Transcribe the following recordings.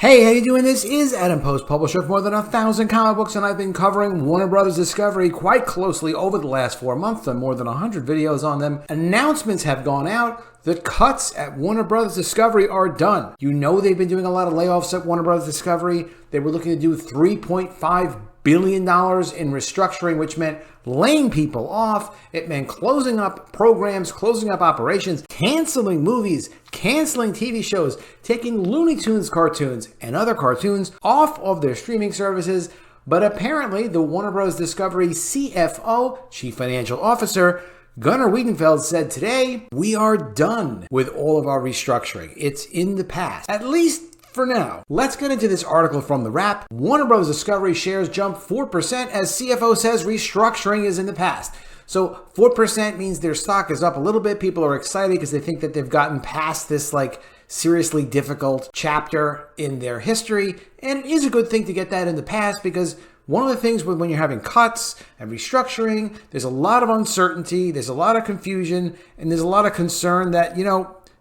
Hey, how you doing? This is Adam Post, publisher of more than 1,000 comic books, and I've been covering Warner Brothers Discovery quite closely over the last 4 months. Done more than 100 videos on them. Announcements have gone out. The cuts at Warner Brothers Discovery are done. You know they've been doing a lot of layoffs at Warner Brothers Discovery. They were looking to do $3.5 billion in restructuring, which meant laying people off. It meant closing up programs, closing up operations, canceling movies, canceling TV shows, taking Looney Tunes cartoons and other cartoons off of their streaming services. But apparently, the Warner Bros. Discovery CFO, Chief Financial Officer, Gunnar Wiedenfels said today, we are done with all of our restructuring. It's in the past, at least for now. Let's get into this article from The Wrap. Warner Bros. Discovery shares jumped 4% as CFO says restructuring is in the past. So 4% means their stock is up a little bit. People are excited because they think that they've gotten past this seriously difficult chapter in their history. And it is a good thing to get that in the past because one of the things when you're having cuts and restructuring, there's a lot of uncertainty, there's a lot of confusion, and there's a lot of concern that,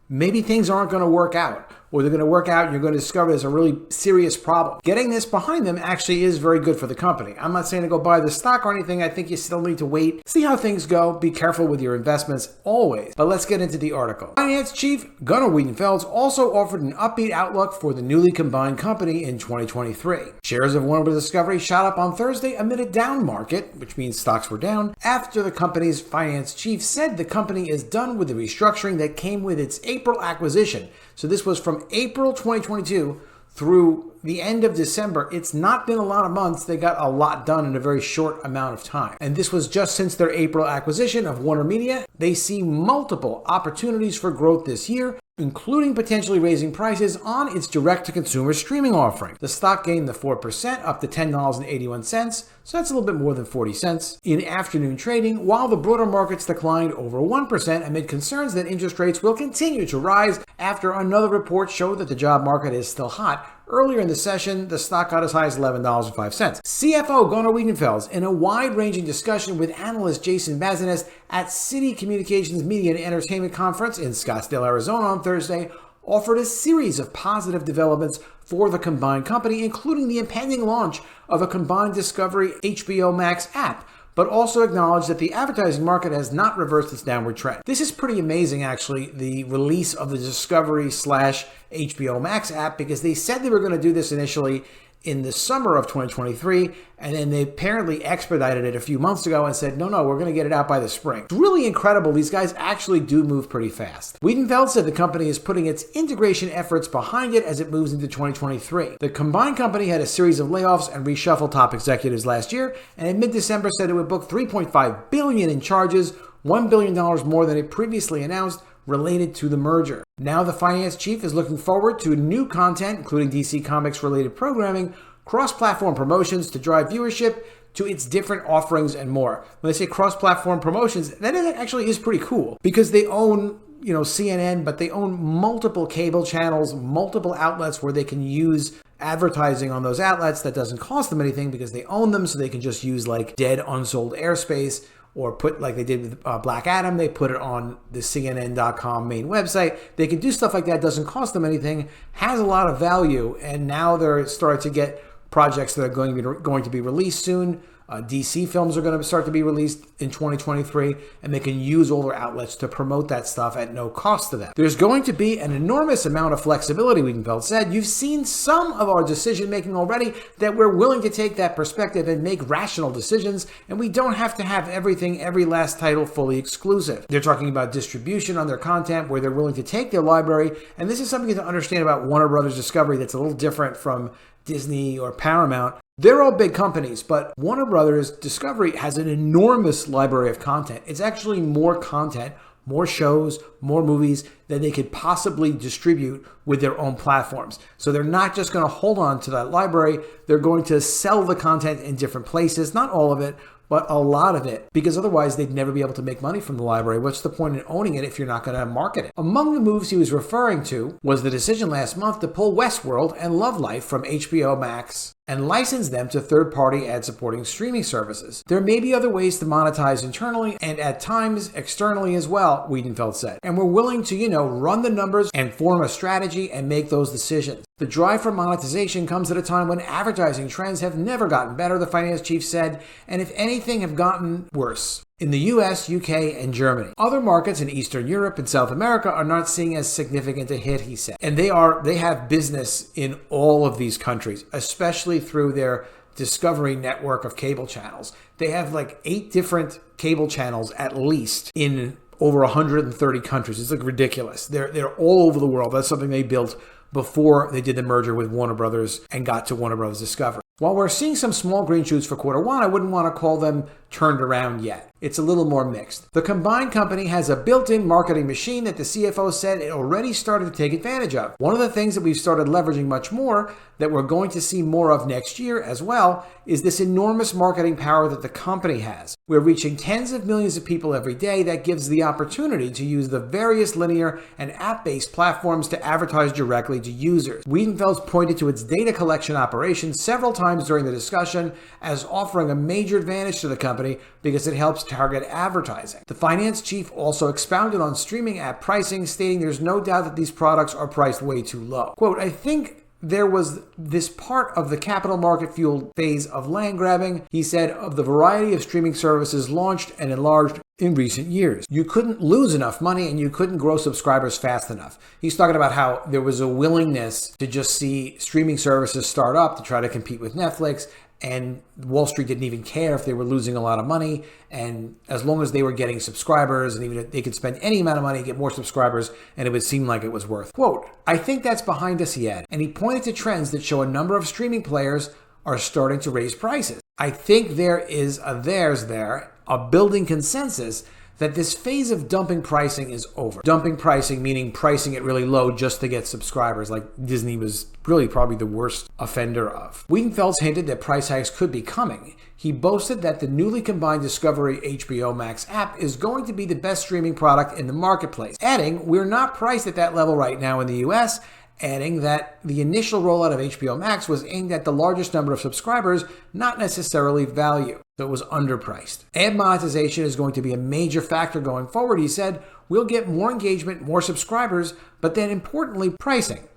maybe things aren't going to work out, or they're going to work out and you're going to discover there's a really serious problem. Getting this behind them actually is very good for the company. I'm not saying to go buy the stock or anything. I think you still need to wait, see how things go, be careful with your investments always. But let's get into the article. Finance Chief Gunnar Wiedenfels also offered an upbeat outlook for the newly combined company in 2023. Shares of Warner Bros. Discovery shot up on Thursday amid a down market, which means stocks were down, after the company's finance chief said the company is done with the restructuring that came with its April acquisition. So this was from April 2022 through the end of December. It's not been a lot of months. They got a lot done in a very short amount of time. And this was just since their April acquisition of Warner Media. They see multiple opportunities for growth this year, including potentially raising prices on its direct-to-consumer streaming offering. The stock gained the 4% up to $10.81, so that's a little bit more than 40 cents in afternoon trading, while the broader markets declined over 1% amid concerns that interest rates will continue to rise after another report showed that the job market is still hot. Earlier in the session, the stock got as high as $11.05. CFO Gunnar Wiedenfels, in a wide-ranging discussion with analyst Jason Bazinet at Citi Communications Media and Entertainment Conference in Scottsdale, Arizona on Thursday, offered a series of positive developments for the combined company, including the impending launch of a combined Discovery HBO Max app, but also acknowledged that the advertising market has not reversed its downward trend. This is pretty amazing, actually, the release of the Discovery/HBO Max app, because they said they were going to do this initially in the summer of 2023, and then they apparently expedited it a few months ago and said, no, we're going to get it out by the spring. It's really incredible. These guys actually do move pretty fast. Wiedenfels said the company is putting its integration efforts behind it as it moves into 2023. The combined company had a series of layoffs and reshuffled top executives last year, and in mid-December said it would book $3.5 billion in charges, $1 billion more than it previously announced, related to the merger. Now the finance chief is looking forward to new content, including DC Comics related programming, cross-platform promotions to drive viewership to its different offerings and more. When they say cross-platform promotions, that actually is pretty cool because they own CNN, but they own multiple cable channels, multiple outlets where they can use advertising on those outlets that doesn't cost them anything because they own them, so they can just use dead unsold airspace, or put, like they did with Black Adam, they put it on the CNN.com main website. They can do stuff like that, doesn't cost them anything, has a lot of value, and now they're starting to get projects that are going to be released soon. DC films are going to start to be released in 2023, and they can use all their outlets to promote that stuff at no cost to them. There's going to be an enormous amount of flexibility, Wiedenfels said. You've seen some of our decision making already that we're willing to take that perspective and make rational decisions, and we don't have to have every last title fully exclusive. They're talking about distribution on their content where they're willing to take their library, and this is something to understand about Warner Brothers Discovery that's a little different from Disney or Paramount. They're all big companies, but Warner Brothers Discovery has an enormous library of content. It's actually more content, more shows, more movies than they could possibly distribute with their own platforms. So they're not just going to hold on to that library. They're going to sell the content in different places, not all of it, but a lot of it, because otherwise they'd never be able to make money from the library. What's the point in owning it if you're not going to market it? Among the moves he was referring to was the decision last month to pull Westworld and Love Life from HBO Max and license them to third-party ad-supporting streaming services. There may be other ways to monetize internally and at times externally as well, Wiedenfels said. And we're willing to, run the numbers and form a strategy and make those decisions. The drive for monetization comes at a time when advertising trends have never gotten better, the finance chief said, and if anything have gotten worse. In the US, UK, and Germany. Other markets in Eastern Europe and South America are not seeing as significant a hit, he said. And they have business in all of these countries, especially through their Discovery network of cable channels. They have like 8 different cable channels at least in over 130 countries. It's like ridiculous. They're all over the world. That's something they built before they did the merger with Warner Brothers and got to Warner Brothers Discovery. While we're seeing some small green shoots for quarter one, I wouldn't want to call them turned around yet. It's a little more mixed. The combined company has a built-in marketing machine that the CFO said it already started to take advantage of. One of the things that we've started leveraging much more, that we're going to see more of next year as well, is this enormous marketing power that the company has. We're reaching tens of millions of people every day. That gives the opportunity to use the various linear and app-based platforms to advertise directly to users. Wiedenfels pointed to its data collection operations several times during the discussion as offering a major advantage to the company because it helps target advertising. The finance chief also expounded on streaming app pricing, stating there's no doubt that these products are priced way too low. Quote, I think there was this part of the capital market fueled phase of land grabbing, he said, of the variety of streaming services launched and enlarged in recent years. You couldn't lose enough money and you couldn't grow subscribers fast enough. He's talking about how there was a willingness to just see streaming services start up to try to compete with Netflix, and Wall Street didn't even care if they were losing a lot of money, and as long as they were getting subscribers, and even if they could spend any amount of money to get more subscribers, and it would seem like it was worth. Quote, I think that's behind us yet. And he pointed to trends that show a number of streaming players are starting to raise prices. I think there is a building consensus that this phase of dumping pricing is over. Dumping pricing meaning pricing it really low just to get subscribers, like Disney was really probably the worst offender of. Wiedenfels hinted that price hikes could be coming. He boasted that the newly combined Discovery HBO Max app is going to be the best streaming product in the marketplace, adding, we're not priced at that level right now in the US, adding that the initial rollout of HBO Max was aimed at the largest number of subscribers, not necessarily value. So it was underpriced. Ad monetization is going to be a major factor going forward, he said. We'll get more engagement, more subscribers, but then importantly, pricing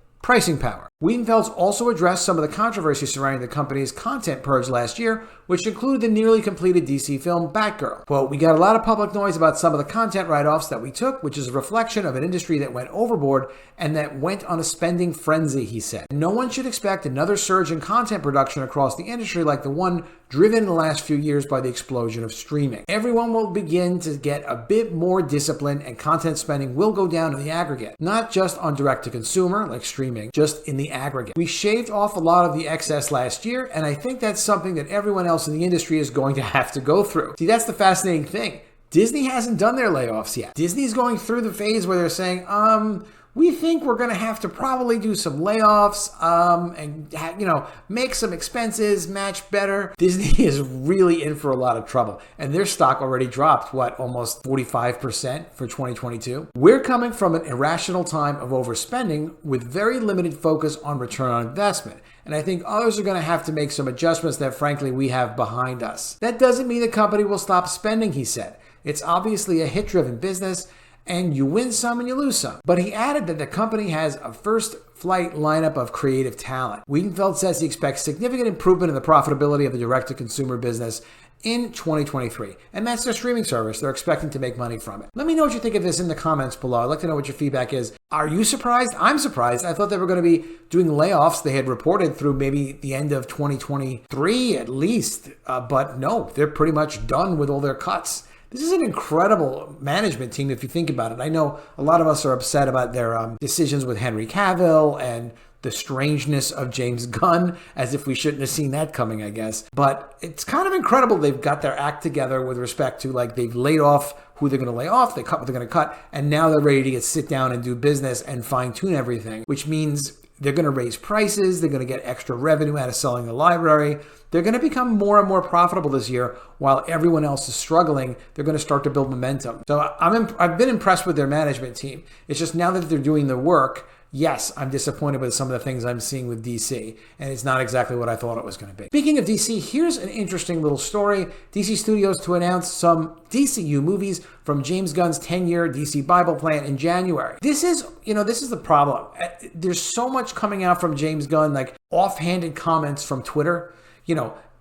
power. Wiedenfels also addressed some of the controversy surrounding the company's content purge last year, which included the nearly completed DC film Batgirl. Quote, we got a lot of public noise about some of the content write-offs that we took, which is a reflection of an industry that went overboard and that went on a spending frenzy, he said. No one should expect another surge in content production across the industry like the one driven in the last few years by the explosion of streaming. Everyone will begin to get a bit more disciplined and content spending will go down in the aggregate, not just on direct-to-consumer like streaming, just in the aggregate. We shaved off a lot of the excess last year, and I think that's something that everyone else in the industry is going to have to go through. See, that's the fascinating thing. Disney hasn't done their layoffs yet. Disney's going through the phase where they're saying, we think we're going to have to probably do some layoffs and make some expenses match better. Disney is really in for a lot of trouble, and their stock already dropped, almost 45% for 2022. We're coming from an irrational time of overspending with very limited focus on return on investment, and I think others are going to have to make some adjustments that frankly we have behind us. That doesn't mean the company will stop spending, he said. It's obviously a hit-driven business, and you win some and you lose some. But he added that the company has a first-flight lineup of creative talent. Wiedenfels says he expects significant improvement in the profitability of the direct-to-consumer business in 2023. And that's their streaming service. They're expecting to make money from it. Let me know what you think of this in the comments below. I'd like to know what your feedback is. Are you surprised? I'm surprised. I thought they were going to be doing layoffs. They had reported through maybe the end of 2023 at least. But no, they're pretty much done with all their cuts. This is an incredible management team if you think about it. I know a lot of us are upset about their decisions with Henry Cavill and the strangeness of James Gunn, as if we shouldn't have seen that coming, I guess. But it's kind of incredible they've got their act together with respect to, they've laid off who they're going to lay off, they cut what they're going to cut, and now they're ready to sit down and do business and fine-tune everything, which means they're going to raise prices, they're going to get extra revenue out of selling the library. They're going to become more and more profitable this year while everyone else is struggling. They're going to start to build momentum. So I've been impressed with their management team. It's just now that they're doing the work, yes, I'm disappointed with some of the things I'm seeing with DC, and it's not exactly what I thought it was going to be. Speaking of DC, here's an interesting little story. DC Studios to announce some DCU movies from James Gunn's 10-year DC Bible plan in January. This is the problem. There's so much coming out from James Gunn, like offhanded comments from Twitter.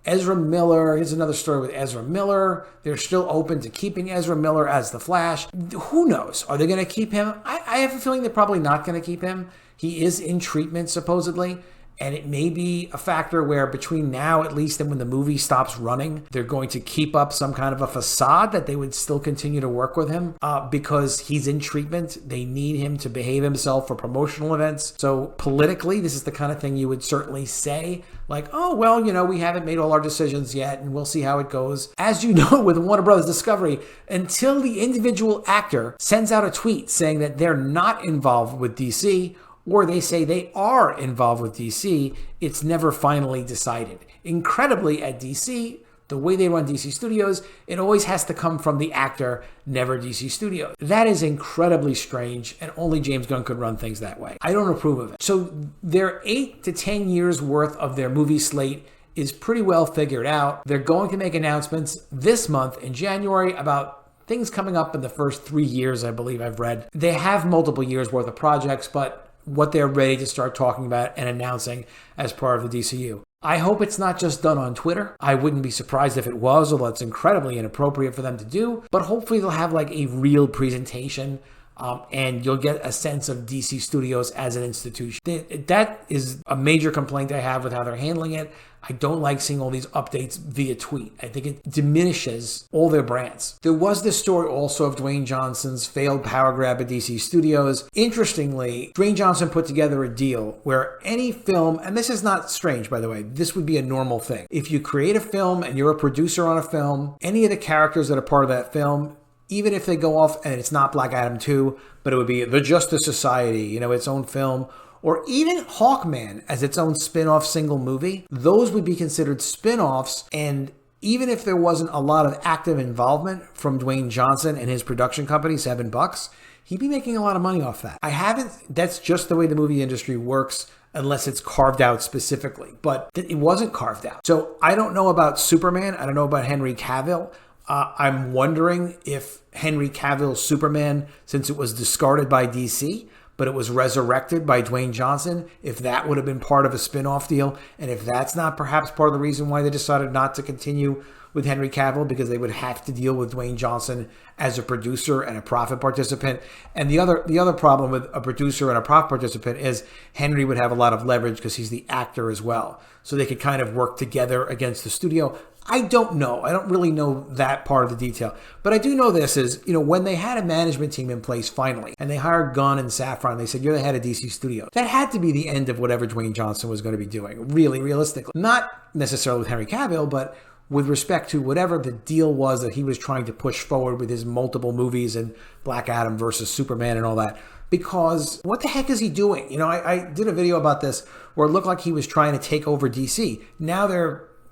Ezra Miller, here's another story with Ezra Miller. They're still open to keeping Ezra Miller as the Flash. Who knows? Are they going to keep him? I have a feeling they're probably not going to keep him. He is in treatment, supposedly. And it may be a factor where between now, at least, and when the movie stops running, they're going to keep up some kind of a facade that they would still continue to work with him because he's in treatment. They need him to behave himself for promotional events. So politically, this is the kind of thing you would certainly say, like, oh, well, we haven't made all our decisions yet, and we'll see how it goes. As you know, with Warner Brothers Discovery, until the individual actor sends out a tweet saying that they're not involved with DC, or they say they are involved with DC, it's never finally decided. Incredibly, at DC, the way they run DC Studios, it always has to come from the actor, never DC Studios. That is incredibly strange, and only James Gunn could run things that way. I don't approve of it. So their 8 to 10 years worth of their movie slate is pretty well figured out. They're going to make announcements this month in January about things coming up in the first 3 years, I believe I've read. They have multiple years worth of projects, but what they're ready to start talking about and announcing as part of the DCU. I hope it's not just done on Twitter. I wouldn't be surprised if it was, although it's incredibly inappropriate for them to do. But hopefully they'll have like a real presentation and you'll get a sense of DC Studios as an institution. That is a major complaint I have with how they're handling it. I don't like seeing all these updates via tweet. I think it diminishes all their brands. There was this story also of Dwayne Johnson's failed power grab at DC Studios. Interestingly, Dwayne Johnson put together a deal where any film, and this is not strange, by the way, this would be a normal thing. If you create a film and you're a producer on a film, any of the characters that are part of that film, even if they go off and it's not Black Adam 2, but it would be The Justice Society, its own film, or even Hawkman as its own spin-off single movie, those would be considered spin-offs. And even if there wasn't a lot of active involvement from Dwayne Johnson and his production company, $7, he'd be making a lot of money off that. That's just the way the movie industry works, unless it's carved out specifically. But it wasn't carved out. So I don't know about Superman. I don't know about Henry Cavill. I'm wondering if Henry Cavill's Superman, since it was discarded by DC, but it was resurrected by Dwayne Johnson, if that would have been part of a spin-off deal, and if that's not perhaps part of the reason why they decided not to continue with Henry Cavill, because they would have to deal with Dwayne Johnson as a producer and a profit participant. And the other problem with a producer and a profit participant is Henry would have a lot of leverage because he's the actor as well. So they could kind of work together against the studio. I don't know. I don't really know that part of the detail. But I do know this is, when they had a management team in place finally, and they hired Gunn and Safran, they said, you're the head of DC Studios. That had to be the end of whatever Dwayne Johnson was going to be doing, really realistically. Not necessarily with Henry Cavill, but with respect to whatever the deal was that he was trying to push forward with his multiple movies and Black Adam versus Superman and all that. Because what the heck is he doing? I did a video about this where it looked like he was trying to take over DC. Now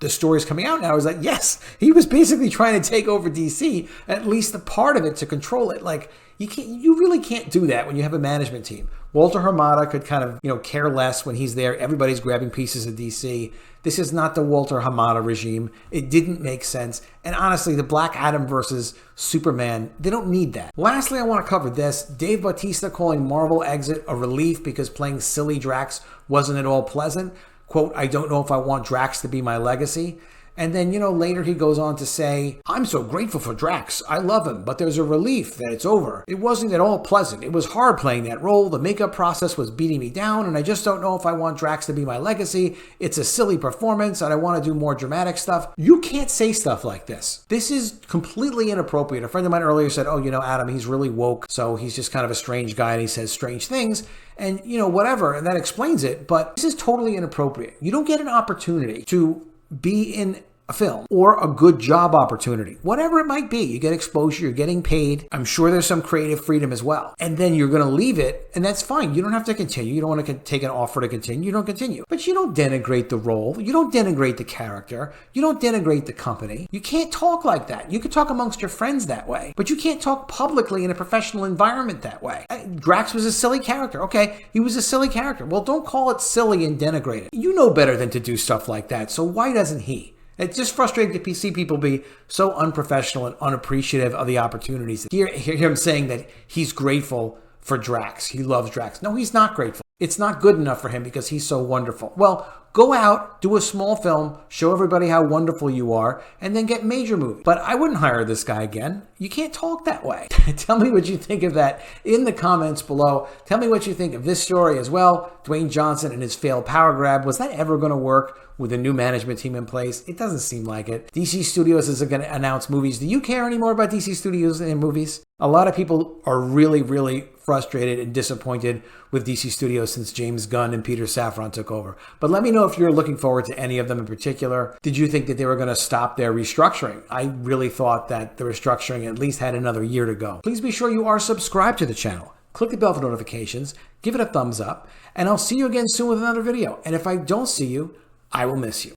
the story's coming out now is like, yes, he was basically trying to take over DC, at least a part of it, to control it. Like, you really can't do that when you have a management team. Walter Hamada could kind of, care less when he's there. Everybody's grabbing pieces of DC. This is not the Walter Hamada regime. It didn't make sense. And honestly, the Black Adam versus Superman, they don't need that. Lastly, I want to cover this. Dave Bautista calling Marvel exit a relief because playing silly Drax wasn't at all pleasant. Quote, I don't know if I want Drax to be my legacy. And then, later he goes on to say, I'm so grateful for Drax. I love him, but there's a relief that it's over. It wasn't at all pleasant. It was hard playing that role. The makeup process was beating me down, and I just don't know if I want Drax to be my legacy. It's a silly performance, and I want to do more dramatic stuff. You can't say stuff like this. This is completely inappropriate. A friend of mine earlier said, Adam, he's really woke, so he's just kind of a strange guy, and he says strange things. And, whatever, and that explains it, but this is totally inappropriate. You don't get an opportunity to be in a film or a good job opportunity, whatever it might be. You get exposure, you're getting paid. I'm sure there's some creative freedom as well. And then you're going to leave it, and that's fine. You don't have to continue. You don't want to take an offer to continue. You don't continue. But you don't denigrate the role. You don't denigrate the character. You don't denigrate the company. You can't talk like that. You can talk amongst your friends that way, but you can't talk publicly in a professional environment that way. Drax was a silly character. Okay, he was a silly character. Well, don't call it silly and denigrate it. You know better than to do stuff like that, so why doesn't he? It's just frustrating to see people be so unprofessional and unappreciative of the opportunities. Hear him saying that he's grateful for Drax. He loves Drax. No, he's not grateful. It's not good enough for him because he's so wonderful. Well, go out, do a small film, show everybody how wonderful you are, and then get major movies. But I wouldn't hire this guy again. You can't talk that way. Tell me what you think of that in the comments below. Tell me what you think of this story as well. Dwayne Johnson and his failed power grab. Was that ever going to work with a new management team in place? It doesn't seem like it. DC Studios isn't going to announce movies. Do you care anymore about DC Studios and movies? A lot of people are really, really frustrated and disappointed with DC Studios since James Gunn and Peter Safran took over. But let me know if you're looking forward to any of them in particular. Did you think that they were going to stop their restructuring? I really thought that the restructuring at least had another year to go. Please be sure you are subscribed to the channel. Click the bell for notifications, give it a thumbs up, and I'll see you again soon with another video. And if I don't see you, I will miss you.